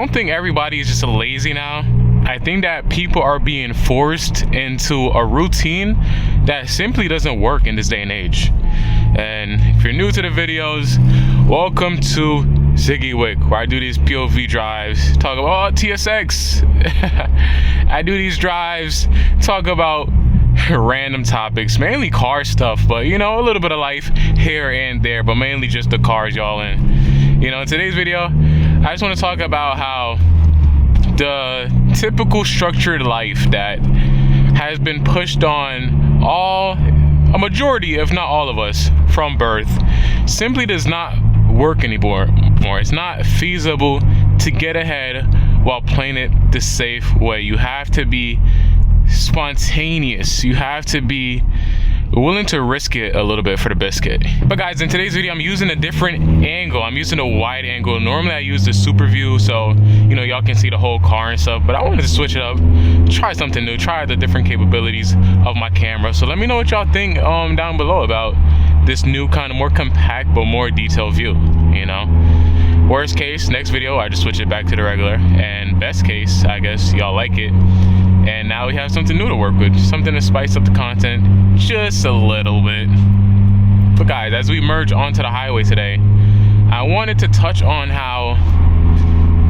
don't think everybody is just lazy now. I think that people are being forced into a routine that simply doesn't work in this day and age. And if you're new to the videos, welcome to Ziggy Wick, where I do these POV drives, talk about TSX. I do these drives, talk about random topics, mainly car stuff, but you know, a little bit of life here and there, but mainly just the cars, y'all. And you know, in today's video, I just want to talk about how the typical structured life that has been pushed on a majority, if not all of us, from birth, simply does not work anymore. It's not feasible to get ahead while playing it the safe way. You have to be spontaneous. You have to be willing to risk it a little bit for the biscuit. But guys, in today's video, I'm using a different angle. I'm using a wide angle. Normally I use the super view, so you know, y'all can see the whole car and stuff, but I wanted to switch it up, try something new, try the different capabilities of my camera. So let me know what y'all think down below about this new kind of more compact but more detailed view. You know, worst case, next video I just switch it back to the regular, and best case, I guess y'all like it and now we have something new to work with, something to spice up the content just a little bit. But guys, as we merge onto the highway today, I wanted to touch on how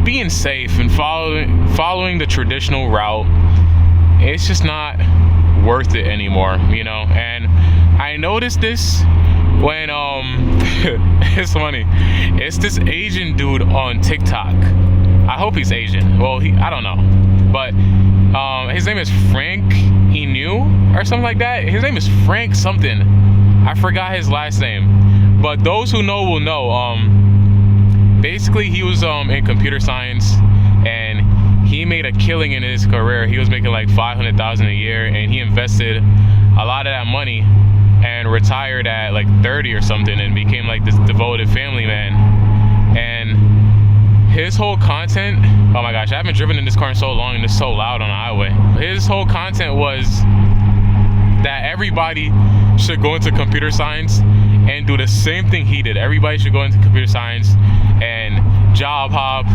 being safe and following the traditional route, it's just not worth it anymore, you know. And I noticed this when it's funny, it's this Asian dude on TikTok. I hope he's Asian. Well, I don't know, but his name is Frank Inu or something like that. His name is Frank something. I forgot his last name, but those who know will know. Basically, he was in computer science, and he made a killing in his career. He was making like $500,000 a year, and he invested a lot of that money and retired at like 30 or something, and became like this devoted family man. And his whole content, oh my gosh, I haven't driven in this car in so long and it's so loud on the highway. His whole content was that everybody should go into computer science and do the same thing he did. Everybody should go into computer science and job hop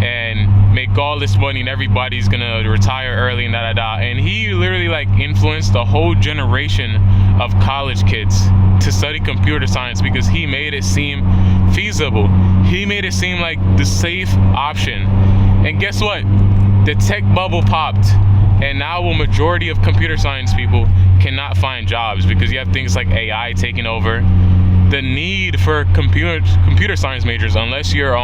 and make all this money, and everybody's gonna retire early and And he literally like influenced a whole generation of college kids to study computer science because he made it seem feasible. He made it seem like the safe option. And guess what? The tech bubble popped, and now a majority of computer science people cannot find jobs because you have things like AI taking over. The need for computer science majors, unless you're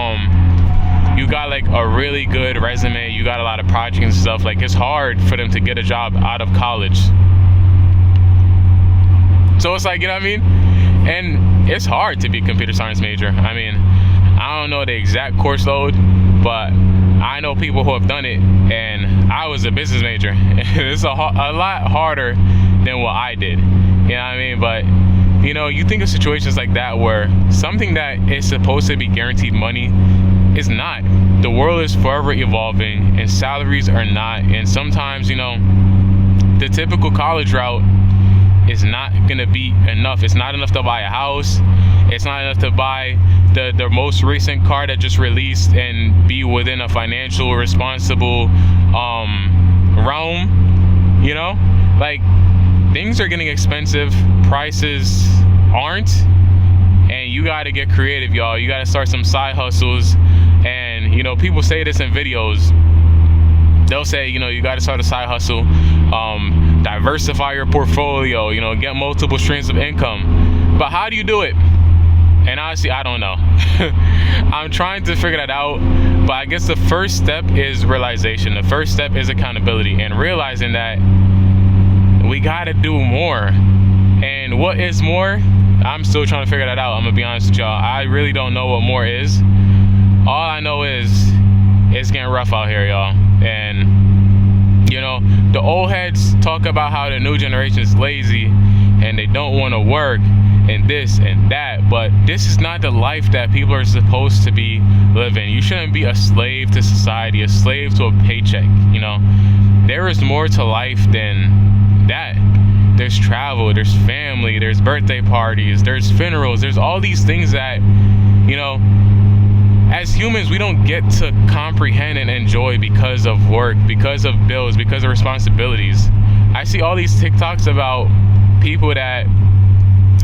you got like a really good resume, you got a lot of projects and stuff, like it's hard for them to get a job out of college. So it's like, you know what I mean? And it's hard to be a computer science major. I mean, I don't know the exact course load, but I know people who have done it, and I was a business major. It's a lot harder than what I did. You know what I mean? But you know, you think of situations like that where something that is supposed to be guaranteed money is not. The world is forever evolving, and salaries are not. And sometimes, you know, the typical college route is not gonna be enough. It's not enough to buy a house. It's not enough to buy the most recent car that just released and be within a financial responsible realm. You know, like things are getting expensive, prices aren't, and you got to get creative, y'all. You got to start some side hustles. And you know, people say this in videos. They'll say, you know, you got to start a side hustle, diversify your portfolio, you know, get multiple streams of income. But how do you do it? And honestly, I don't know. I'm trying to figure that out. But I guess the first step is realization. The first step is accountability, and realizing that we got to do more. And what is more? I'm still trying to figure that out. I'm gonna be honest with y'all. I really don't know what more is. All I know is it's getting rough out here, y'all. And you know, the old heads talk about how the new generation is lazy and they don't want to work and this and that, but this is not the life that people are supposed to be living. You shouldn't be a slave to society, a slave to a paycheck. You know, there is more to life than that. There's travel, there's family, there's birthday parties, there's funerals, there's all these things that, you know, as humans, we don't get to comprehend and enjoy because of work, because of bills, because of responsibilities. I see all these TikToks about people that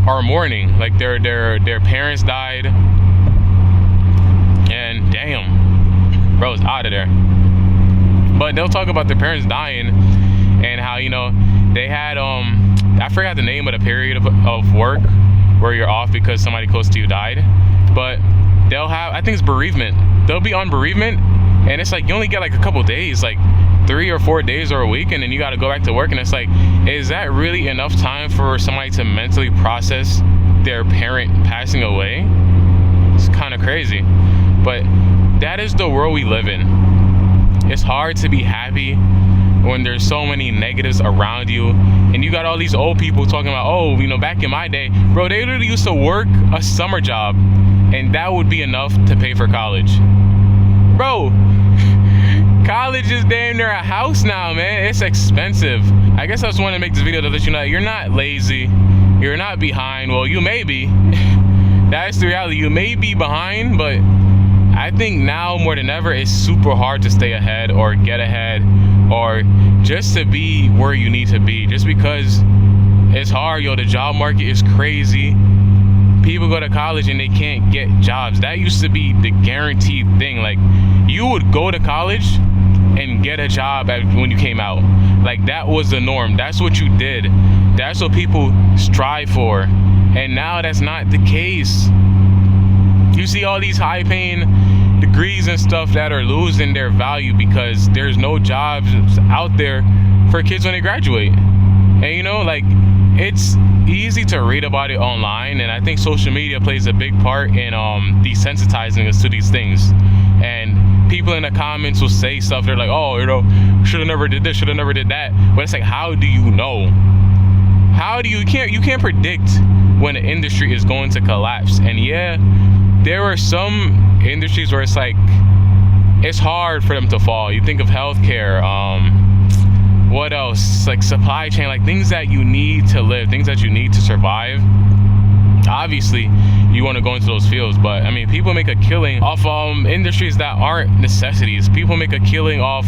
are mourning, like their parents died, and damn, bro's out of there. But they'll talk about their parents dying and how, you know, they had I forgot the name of the period of work where you're off because somebody close to you died, but they'll have, I think it's bereavement. They'll be on bereavement, and it's like you only get like a couple days, like 3 or 4 days or a week, and then you got to go back to work. And it's like, is that really enough time for somebody to mentally process their parent passing away? It's kind of crazy, but that is the world we live in. It's hard to be happy when there's so many negatives around you, and you got all these old people talking about, oh, you know, back in my day, bro, they literally used to work a summer job, and that would be enough to pay for college. Bro, college is damn near a house now, man. It's expensive. I guess I just want to make this video to let you know you're not lazy, you're not behind. Well, you may be. That's the reality. You may be behind, but I think now more than ever it's super hard to stay ahead or get ahead or just to be where you need to be, just because it's hard. Yo, the job market is crazy. People go to college and they can't get jobs. That used to be the guaranteed thing. Like, you would go to college and get a job when you came out. Like, that was the norm. That's what you did. That's what people strive for. And now that's not the case. You see all these high paying degrees and stuff that are losing their value because there's no jobs out there for kids when they graduate. And you know, like, it's easy to read about it online, and I think social media plays a big part in desensitizing us to these things. And people in the comments will say stuff, they're like, oh, you know, should have never did this, should have never did that. But it's like, how do you know? How do you can't predict when the industry is going to collapse? And yeah, there are some industries where it's like, it's hard for them to fall. You think of healthcare, what else? Like supply chain, like things that you need to live, things that you need to survive. Obviously, you want to go into those fields, but I mean, people make a killing off industries that aren't necessities. People make a killing off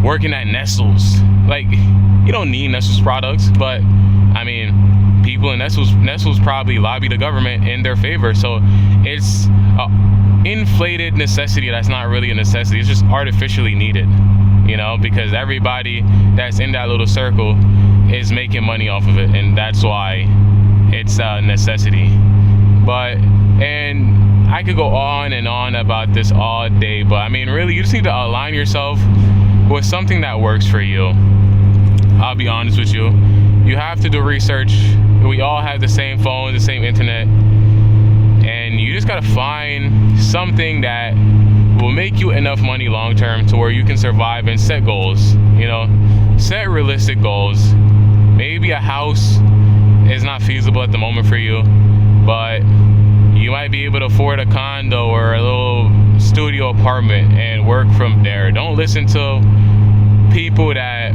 working at Nestle's. Like, you don't need Nestle's products, but I mean, people in Nestle's probably lobby the government in their favor. So it's an inflated necessity that's not really a necessity. It's just artificially needed, you know, because everybody that's in that little circle is making money off of it, and that's why it's a necessity. But, and I could go on and on about this all day, but I mean, really, you just need to align yourself with something that works for you. I'll be honest with you. You have to do research. We all have the same phone, the same internet, and you just gotta find something that will make you enough money long term to where you can survive and set goals. You know, set realistic goals. Maybe a house is not feasible at the moment for you, but you might be able to afford a condo or a little studio apartment and work from there. Don't listen to people that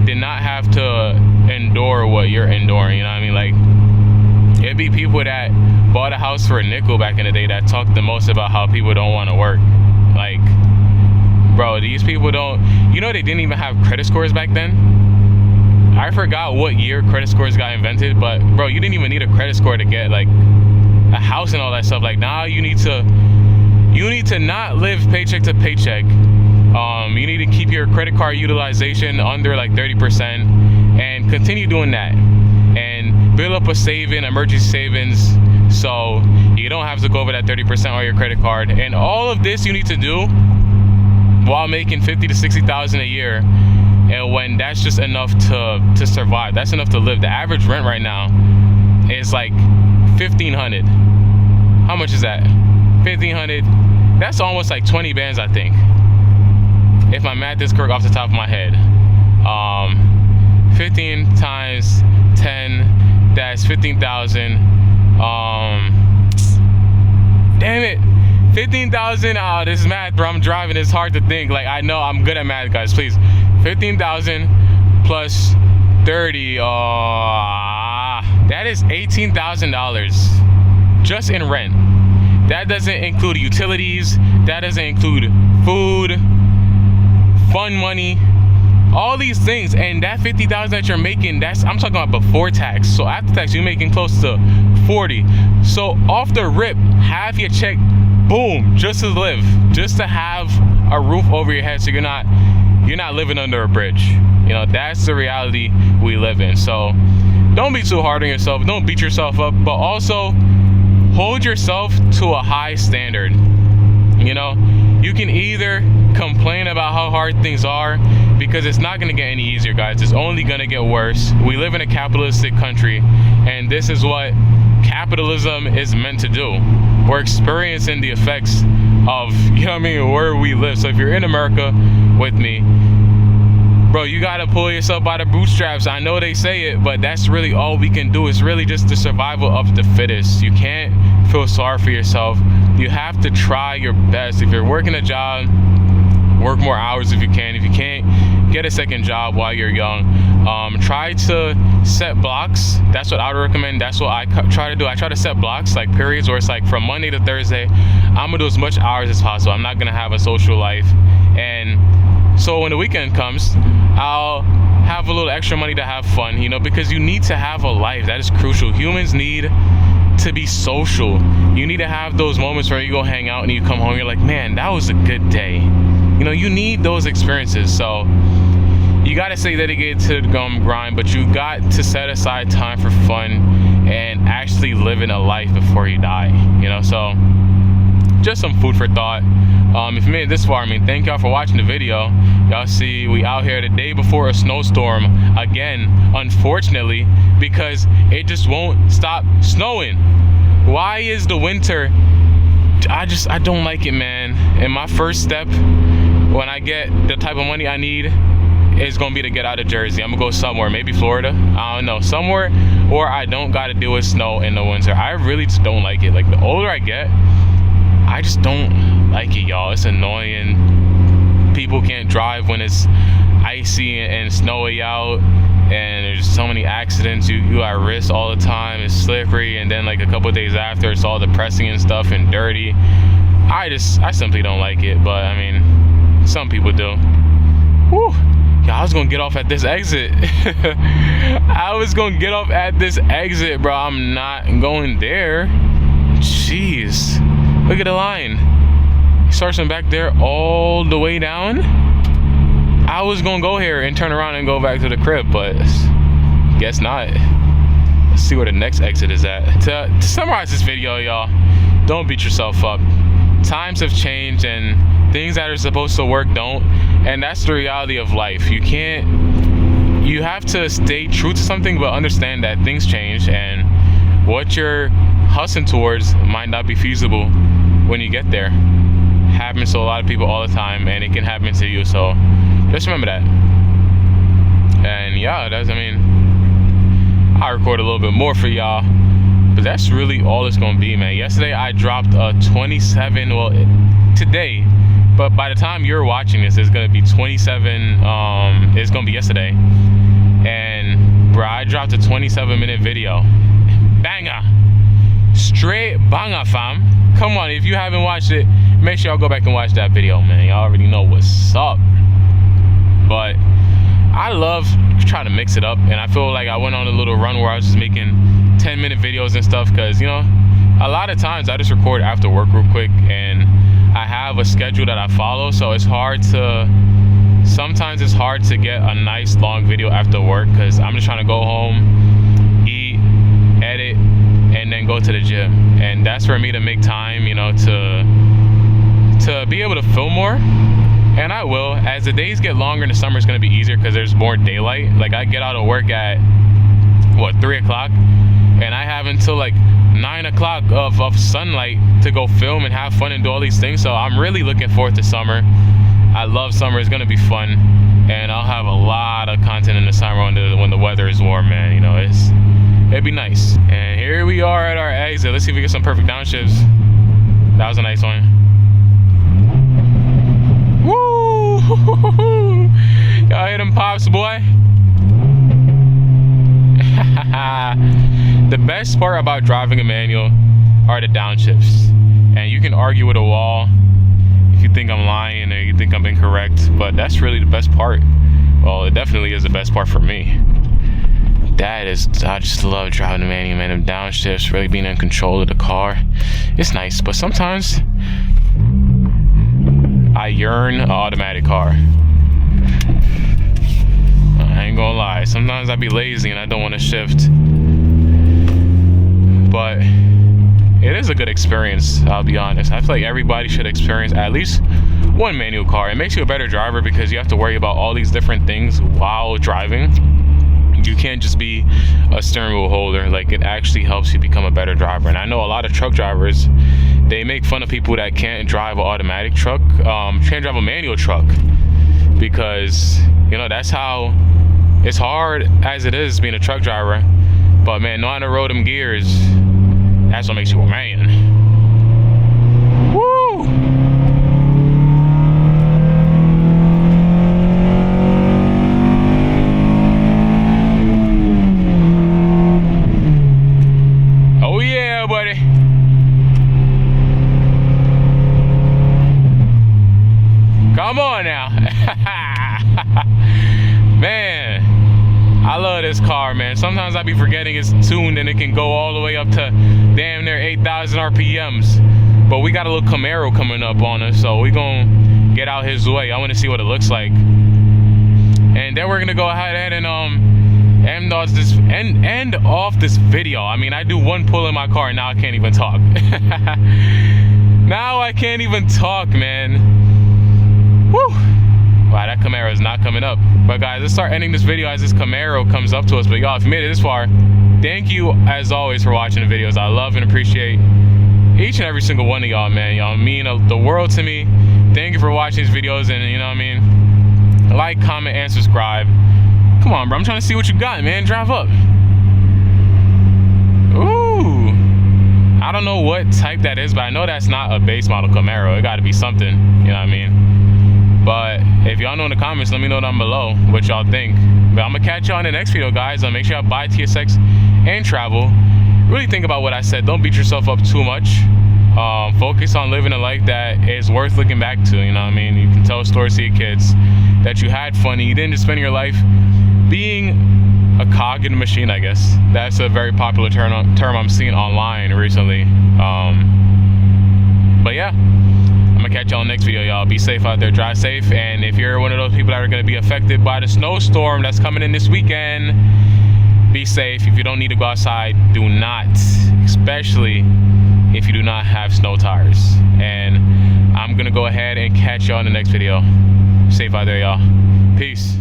did not have to endure what you're enduring, you know what I mean? Like, it'd be people that bought a house for a nickel back in the day that talk the most about how people don't want to work. Like, bro, these people don't, you know, they didn't even have credit scores back then. I forgot what year credit scores got invented, but bro, you didn't even need a credit score to get like a house and all that stuff. Like, now you need to not live paycheck to paycheck. You need to keep your credit card utilization under like 30% and continue doing that, and build up a emergency savings, so you don't have to go over that 30% on your credit card. And all of this you need to do while making $50,000 to $60,000 a year, and when that's just enough to survive, that's enough to live. The average rent right now is like $1,500. How much is that? $1,500. That's almost like 20 bands, I think, if my math is correct off the top of my head. 15 times 10, that's 15,000. Damn it, 15,000. Oh, this is math, bro. I'm driving. It's hard to think. Like, I know I'm good at math, guys. Please, 15,000 plus 30. That is $18,000 just in rent. That doesn't include utilities. That doesn't include food, fun money, all these things. And that 50,000 that you're making, I'm talking about before tax. So after tax, you're making close to 40. So off the rip, half your check, boom, just to live, just to have a roof over your head, so you're not living under a bridge. You know, that's the reality we live in. So don't be too hard on yourself. Don't beat yourself up, but also hold yourself to a high standard. You know, you can either complain about how hard things are, because it's not going to get any easier, guys. It's only going to get worse. We live in a capitalistic country, and this is what capitalism is meant to do. We're experiencing the effects of, you know what I mean, where we live. So if you're in America with me, bro, you gotta pull yourself by the bootstraps. I know they say it, but that's really all we can do. It's really just the survival of the fittest. You can't feel sorry for yourself. You have to try your best. If you're working a job, work more hours if you can. If you can't, get a second job while you're young. Try to set blocks. That's what I would recommend. That's what I try to do. I try to set blocks, like periods where it's like from Monday to Thursday, I'm gonna do as much hours as possible. I'm not gonna have a social life. And so when the weekend comes, I'll have a little extra money to have fun, you know, because you need to have a life. That is crucial. Humans need to be social. You need to have those moments where you go hang out and you come home, you're like, man, that was a good day. You know, you need those experiences. So you got to stay dedicated to the grind, but you got to set aside time for fun and actually living a life before you die, you know. So just some food for thought. If you made it this far, I mean, thank y'all for watching the video. Y'all see we out here the day before a snowstorm again, unfortunately, because it just won't stop snowing. Why is the winter, I don't like it, man. And my first step when I get the type of money I need is gonna be to get out of Jersey. I'm gonna go somewhere, maybe Florida, I don't know, somewhere where I don't gotta deal with snow in the winter. I really just don't like it. Like, the older I get, I just don't like it, y'all. It's annoying. People can't drive when it's icy and snowy out, and there's so many accidents. You at risk all the time. It's slippery, and then like a couple days after, it's all depressing and stuff and dirty. I simply don't like it, but I mean, some people do. Whew. I was gonna get off at this exit. I was gonna get off at this exit, bro. I'm not going there. Jeez. Look at the line. It starts from back there all the way down. I was gonna go here and turn around and go back to the crib, but guess not. Let's see where the next exit is at. To summarize this video, y'all, don't beat yourself up. Times have changed, and things that are supposed to work don't, and that's the reality of life. You have to stay true to something, but understand that things change, and what you're hustling towards might not be feasible when you get there. Happens to a lot of people all the time, and it can happen to you, so just remember that. And yeah, I mean, I record a little bit more for y'all, but that's really all it's gonna be, man. Yesterday I dropped a 27, well, today, but by the time you're watching this, it's gonna be 27. It's gonna be yesterday, and bro, I dropped a 27-minute video. Banger, straight banger, fam. Come on, if you haven't watched it, make sure y'all go back and watch that video, man. Y'all already know what's up. But I love trying to mix it up, and I feel like I went on a little run where I was just making 10-minute videos and stuff, because, you know, a lot of times I just record after work real quick, and I have a schedule that I follow, so sometimes it's hard to get a nice long video after work, because I'm just trying to go home, eat, edit, and then go to the gym. And that's for me to make time, you know, to be able to film more. And I will. As the days get longer in the summer, it's going to be easier because there's more daylight. Like, I get out of work at, what, 3 o'clock? And I have until like 9 o'clock of sunlight to go film and have fun and do all these things. So I'm really looking forward to summer. I love summer. It's going to be fun. And I'll have a lot of content in the summer when the weather is warm, man. You know, it'd be nice. And here we are at our exit. Let's see if we get some perfect downshifts. That was a nice one. Woo! Y'all hear them pops, boy? The best part about driving a manual are the downshifts. And you can argue with a wall if you think I'm lying or you think I'm incorrect, but that's really the best part. Well, it definitely is the best part for me. That is, I just love driving the manual, man. Them downshifts, really being in control of the car. It's nice, but sometimes I yearn an automatic car. I ain't gonna lie. Sometimes I be lazy and I don't want to shift. But it is a good experience, I'll be honest. I feel like everybody should experience at least one manual car. It makes you a better driver because you have to worry about all these different things while driving. You can't just be a steering wheel holder. Like, it actually helps you become a better driver. And I know a lot of truck drivers, they make fun of people that can't drive an automatic truck, can't drive a manual truck, because, you know, that's how it's hard as it is being a truck driver. But man, knowing how to roll them gears, that's what makes you a man. Woo! Oh yeah, buddy. Come on now. Man, I love this car, man. Sometimes I be forgetting it's tuned and it can go all the way up to damn near 8,000 RPMs. But we got a little Camaro coming up on us, so we gonna get out his way. I want to see what it looks like, and then we're gonna go ahead and end off this video. I mean, I do one pull in my car and now I can't even talk. Now I can't even talk, man. Woo! Wow, that Camaro is not coming up. But guys, let's start ending this video as this Camaro comes up to us. But y'all, if you made it this far, thank you as always for watching the videos. I love and appreciate each and every single one of y'all, man. Y'all mean the world to me. Thank you for watching these videos, and you know what I mean, like, comment, and subscribe. Come on, bro, I'm trying to see what you got, man. Drive up. Ooh, I don't know what type that is, but I know that's not a base model Camaro. It got to be something, you know what I mean? But if y'all know in the comments, let me know down below what y'all think. But I'm gonna catch y'all in the next video, guys. Make sure y'all buy TSX and travel. Really think about what I said. Don't beat yourself up too much. Focus on living a life that is worth looking back to, you know what I mean? You can tell stories to your kids that you had fun and you didn't just spend your life being a cog in a machine, I guess. That's a very popular term I'm seeing online recently. But yeah, I'm gonna catch y'all in the next video, y'all. Be safe out there, drive safe, and if you're one of those people that are gonna be affected by the snowstorm that's coming in this weekend, be safe. If you don't need to go outside, do not, especially if you do not have snow tires. And I'm gonna go ahead and catch y'all in the next video. Safe out there, y'all. Peace.